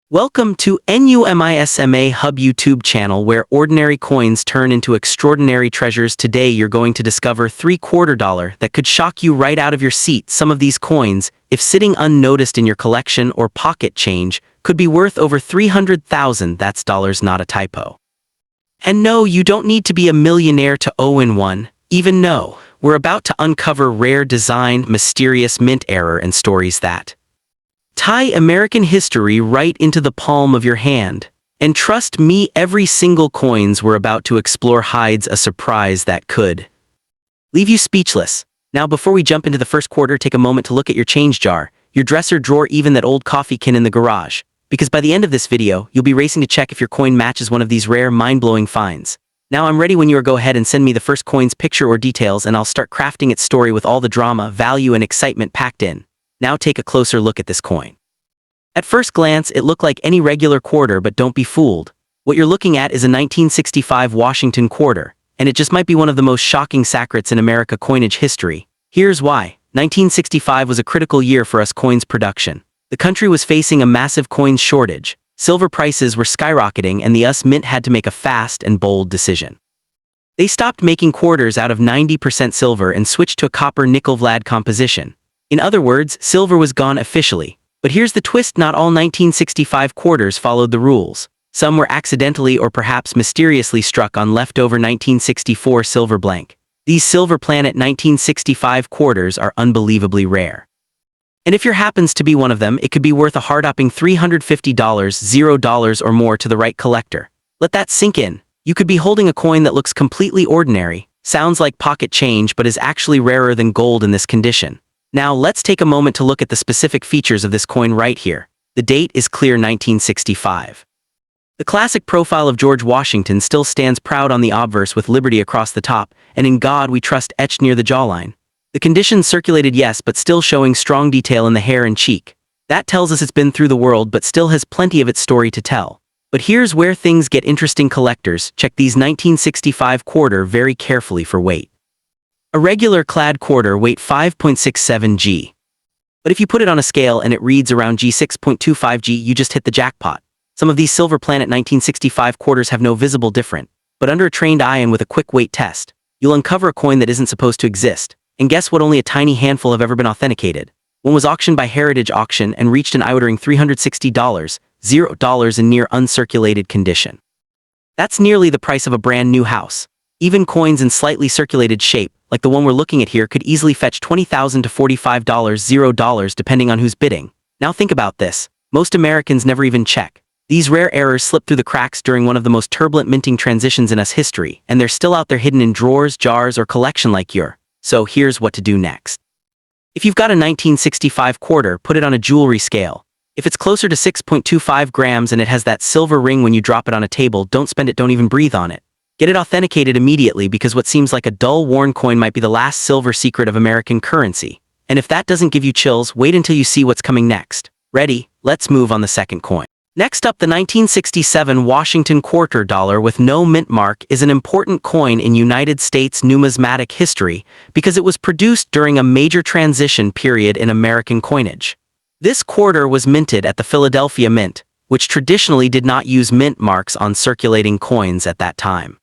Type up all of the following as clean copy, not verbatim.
Welcome to NUMISMA Hub YouTube channel where ordinary coins turn into extraordinary treasures. Today you're going to discover $3/4 that could shock you right out of your seat. Some of these coins, if sitting unnoticed in your collection or pocket change, could be worth over 300,000. That's dollars, not a typo. And no, you don't need to be a millionaire to own one. Even no, we're about to uncover rare design, mysterious mint error, and stories that tie American history right into the palm of your hand. And trust me, every single coins we're about to explore hides a surprise that could leave you speechless. Now, before we jump into the first quarter, take a moment to look at your change jar, your dresser drawer, even that old coffee can in the garage. Because by the end of this video, you'll be racing to check if your coin matches one of these rare, mind-blowing finds. Now I'm ready when you are. Go ahead and send me the first coin's picture or details, and I'll start crafting its story with all the drama, value, and excitement packed in. Now take a closer look at this coin. At first glance, it looked like any regular quarter, but don't be fooled. What you're looking at is a 1965 Washington quarter, and it just might be one of the most shocking secrets in America coinage history. Here's why. 1965 was a critical year for us coins production. The country was facing a massive coins shortage. Silver prices were skyrocketing, and the US Mint had to make a fast and bold decision. They stopped making quarters out of 90% silver and switched to a copper-nickel-vlad composition. In other words, silver was gone officially. But here's the twist: not all 1965 quarters followed the rules. Some were accidentally or perhaps mysteriously struck on leftover 1964 silver blank. These Silver Planet 1965 quarters are unbelievably rare. And if your happens to be one of them, it could be worth a hard-upping $350, $0 or more to the right collector. Let that sink in. You could be holding a coin that looks completely ordinary, sounds like pocket change, but is actually rarer than gold in this condition. Now let's take a moment to look at the specific features of this coin right here. The date is clear: 1965. The classic profile of George Washington still stands proud on the obverse with liberty across the top, and "In God We Trust" etched near the jawline. The condition circulated, yes, but still showing strong detail in the hair and cheek. That tells us it's been through the world but still has plenty of its story to tell. But here's where things get interesting. Collectors, check these 1965 quarter very carefully for weight. A regular clad quarter weight 5.67 g. But if you put it on a scale and it reads around G6.25 g, you just hit the jackpot. Some of these Silver Planet 1965 quarters have no visible difference, but under a trained eye and with a quick weight test, you'll uncover a coin that isn't supposed to exist. And guess what? Only a tiny handful have ever been authenticated. One was auctioned by Heritage Auction and reached an eye-watering $360, $0 in near uncirculated condition. That's nearly the price of a brand new house. Even coins in slightly circulated shape, like the one we're looking at here, could easily fetch $20,000 to $45, $0 depending on who's bidding. Now think about this. Most Americans never even check. These rare errors slip through the cracks during one of the most turbulent minting transitions in US history, and they're still out there hidden in drawers, jars, or collection like your. So here's what to do next. If you've got a 1965 quarter, put it on a jewelry scale. If it's closer to 6.25 grams and it has that silver ring when you drop it on a table, don't spend it, don't even breathe on it. Get it authenticated immediately, because what seems like a dull, worn coin might be the last silver secret of American currency. And if that doesn't give you chills, wait until you see what's coming next. Ready? Let's move on the second coin. Next up, the 1967 Washington quarter dollar with no mint mark is an important coin in United States numismatic history because it was produced during a major transition period in American coinage. This quarter was minted at the Philadelphia Mint, which traditionally did not use mint marks on circulating coins at that time.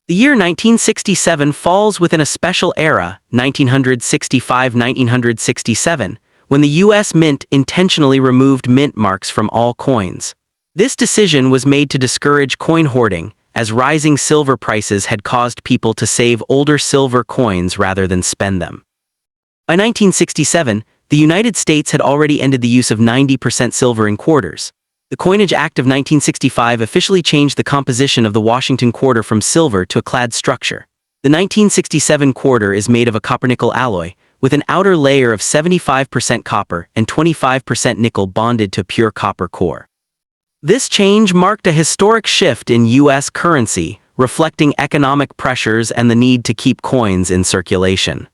The year 1967 falls within a special era, 1965-1967, when the US Mint intentionally removed mint marks from all coins. This decision was made to discourage coin hoarding, as rising silver prices had caused people to save older silver coins rather than spend them. By 1967, the United States had already ended the use of 90% silver in quarters. The Coinage Act of 1965 officially changed the composition of the Washington quarter from silver to a clad structure. The 1967 quarter is made of a copper-nickel alloy, with an outer layer of 75% copper and 25% nickel bonded to pure copper core. This change marked a historic shift in U.S. currency, reflecting economic pressures and the need to keep coins in circulation.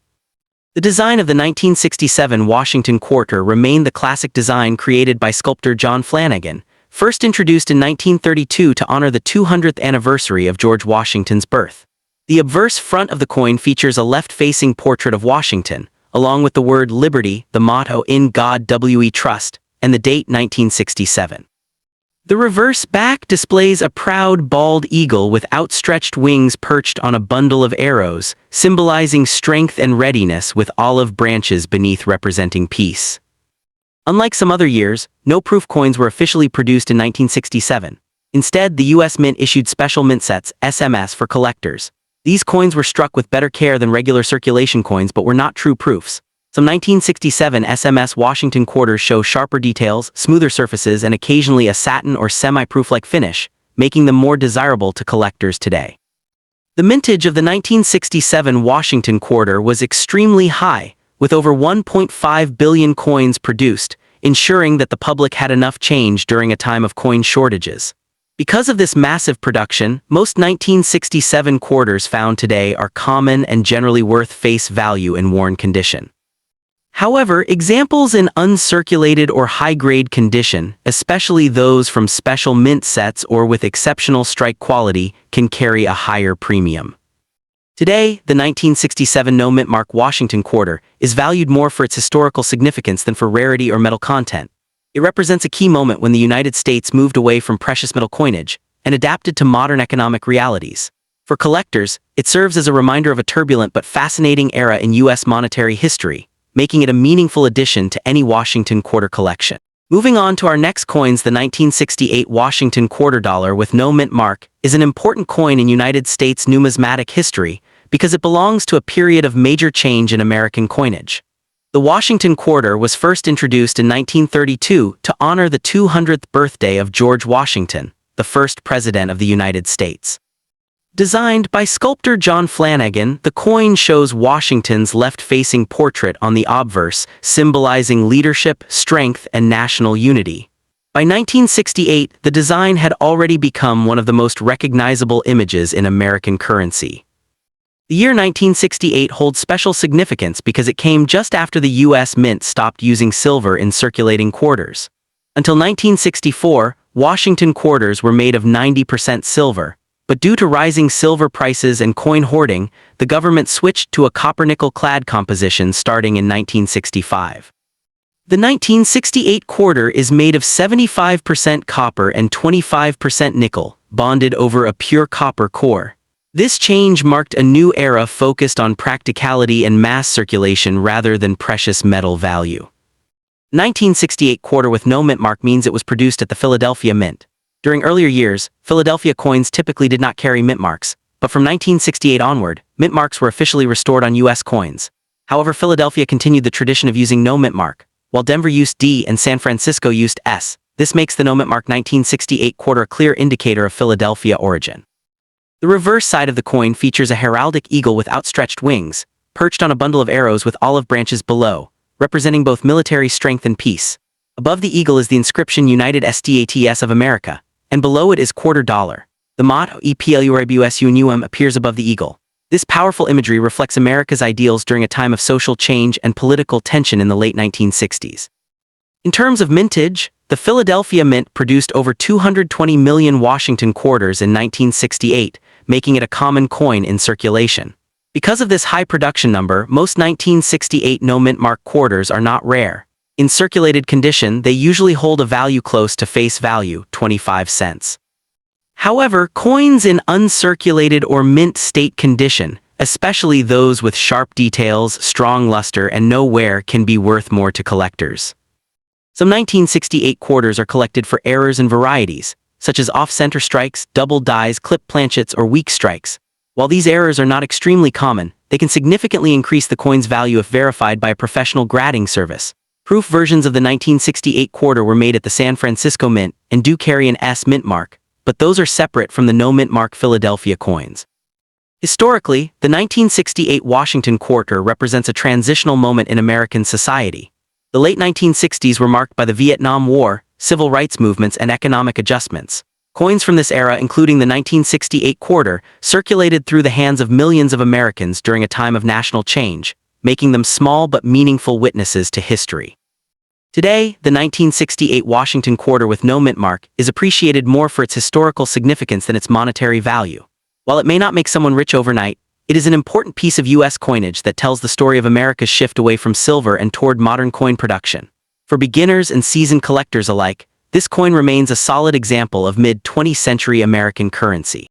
The design of the 1967 Washington quarter remained the classic design created by sculptor John Flanagan, first introduced in 1932 to honor the 200th anniversary of George Washington's birth. The obverse front of the coin features a left-facing portrait of Washington, along with the word liberty, the motto "In God We Trust," and the date 1967. The reverse back displays a proud bald eagle with outstretched wings perched on a bundle of arrows, symbolizing strength and readiness with olive branches beneath representing peace. Unlike some other years, no proof coins were officially produced in 1967. Instead, the U.S. Mint issued special mint sets, SMS, for collectors. These coins were struck with better care than regular circulation coins but were not true proofs. Some 1967 SMS Washington quarters show sharper details, smoother surfaces, and occasionally a satin or semi-proof-like finish, making them more desirable to collectors today. The mintage of the 1967 Washington quarter was extremely high, with over 1.5 billion coins produced, ensuring that the public had enough change during a time of coin shortages. Because of this massive production, most 1967 quarters found today are common and generally worth face value in worn condition. However, examples in uncirculated or high-grade condition, especially those from special mint sets or with exceptional strike quality, can carry a higher premium. Today, the 1967 no mint mark Washington quarter is valued more for its historical significance than for rarity or metal content. It represents a key moment when the United States moved away from precious metal coinage and adapted to modern economic realities. For collectors, it serves as a reminder of a turbulent but fascinating era in U.S. monetary history, making it a meaningful addition to any Washington quarter collection. Moving on to our next coins, the 1968 Washington quarter dollar with no mint mark is an important coin in United States numismatic history because it belongs to a period of major change in American coinage. The Washington quarter was first introduced in 1932 to honor the 200th birthday of George Washington, the first president of the United States. Designed by sculptor John Flanagan, the coin shows Washington's left-facing portrait on the obverse, symbolizing leadership, strength, and national unity. By 1968, the design had already become one of the most recognizable images in American currency. The year 1968 holds special significance because it came just after the U.S. Mint stopped using silver in circulating quarters. Until 1964, Washington quarters were made of 90% silver. But due to rising silver prices and coin hoarding, the government switched to a copper-nickel clad composition starting in 1965. The 1968 quarter is made of 75% copper and 25% nickel, bonded over a pure copper core. This change marked a new era focused on practicality and mass circulation rather than precious metal value. 1968 quarter with no mint mark means it was produced at the Philadelphia Mint. During earlier years, Philadelphia coins typically did not carry mint marks, but from 1968 onward, mint marks were officially restored on U.S. coins. However, Philadelphia continued the tradition of using no mint mark, while Denver used D and San Francisco used S. This makes the no mint mark 1968 quarter a clear indicator of Philadelphia origin. The reverse side of the coin features a heraldic eagle with outstretched wings, perched on a bundle of arrows with olive branches below, representing both military strength and peace. Above the eagle is the inscription United States of America, and below it is quarter dollar. The motto EPLURBUSUNUM appears above the eagle. This powerful imagery reflects America's ideals during a time of social change and political tension in the late 1960s. In terms of mintage, the Philadelphia Mint produced over 220 million Washington quarters in 1968, making it a common coin in circulation. Because of this high production number, most 1968 no mint mark quarters are not rare. In circulated condition, they usually hold a value close to face value, 25 cents. However, coins in uncirculated or mint state condition, especially those with sharp details, strong luster, and no wear, can be worth more to collectors. Some 1968 quarters are collected for errors and varieties, such as off-center strikes, double dies, clip planchets, or weak strikes. While these errors are not extremely common, they can significantly increase the coin's value if verified by a professional grading service. Proof versions of the 1968 quarter were made at the San Francisco Mint and do carry an S mint mark, but those are separate from the no mint mark Philadelphia coins. Historically, the 1968 Washington quarter represents a transitional moment in American society. The late 1960s were marked by the Vietnam War, civil rights movements, and economic adjustments. Coins from this era, including the 1968 quarter, circulated through the hands of millions of Americans during a time of national change, making them small but meaningful witnesses to history. Today, the 1968 Washington quarter with no mint mark is appreciated more for its historical significance than its monetary value. While it may not make someone rich overnight, it is an important piece of U.S. coinage that tells the story of America's shift away from silver and toward modern coin production. For beginners and seasoned collectors alike, This coin remains a solid example of mid-20th century American currency.